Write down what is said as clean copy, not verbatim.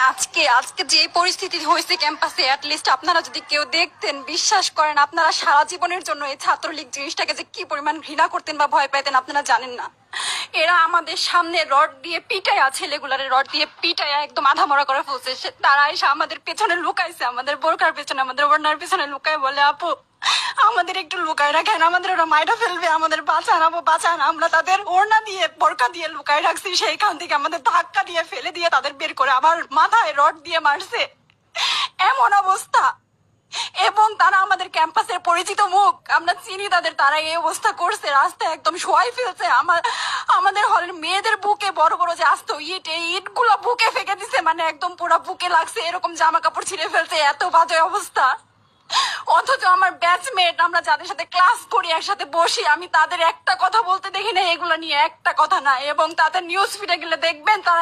আজকে আজকে যে পরিস্থিতি হয়েছে ক্যাম্পাসে, অ্যাটলিস্ট আপনারা যদি কেউ দেখতেন, বিশ্বাস করেন আপনারা সারা জীবনের জন্য এই ছাত্রলীগ জিনিসটাকে যে কি পরিমাণ ঘৃণা করতেন বা ভয় পাইতেন আপনারা জানেন না। এরা আমাদের সামনে রড দিয়ে পিটায়া, ছেলেগুলারে রড দিয়ে পিটায়া একদম আধা মরা করে ফেলছে। তারা এসে আমাদের পেছনে লুকাইছে, আমাদের বোরকার পেছনে, আমাদের ওড়নার পেছনে লুকায় বলে, আপু আমাদের একটু লুকায় রাখেন, আমাদের ওরা মাইরা ফেলবে, আমাদের বাঁচান আপু বাঁচান। আমরা তাদের ওড়না দিয়ে বোরকা দিয়ে লুকায় রাখছি, সেইখান থেকে আমাদের ধাক্কা দিয়ে ফেলে দিয়ে তাদের বের করে আবার মাথায় রড দিয়ে মারছে। এমন অবস্থা। এবং তারা আমাদের ক্যাম্পাসের পরিচিত মুখ, আমরা চিনি তাদের, তারা এই অবস্থা করছে, রাস্তায় একদম শোয়াই ফেলছে। আমাদের হলের মেয়েদের বুকে বড় বড় যে আসতো ইট, এই ইট গুলো বুকে ফেঁকে দিছে, মানে একদম পুরো বুকে লাগছে, এরকম জামা কাপড় ছিঁড়ে ফেলছে, এত বাজে অবস্থা। অথচ আমার ব্যাচমেট, আমরা যাদের সাথে ক্লাস করি, একসাথে বসি, আমি তাদের একটা কথা বলতে দেখি না এগুলো নিয়ে, একটা কথা না। এবং তাদের নিউজ ফিডে গেলে দেখবেন তারা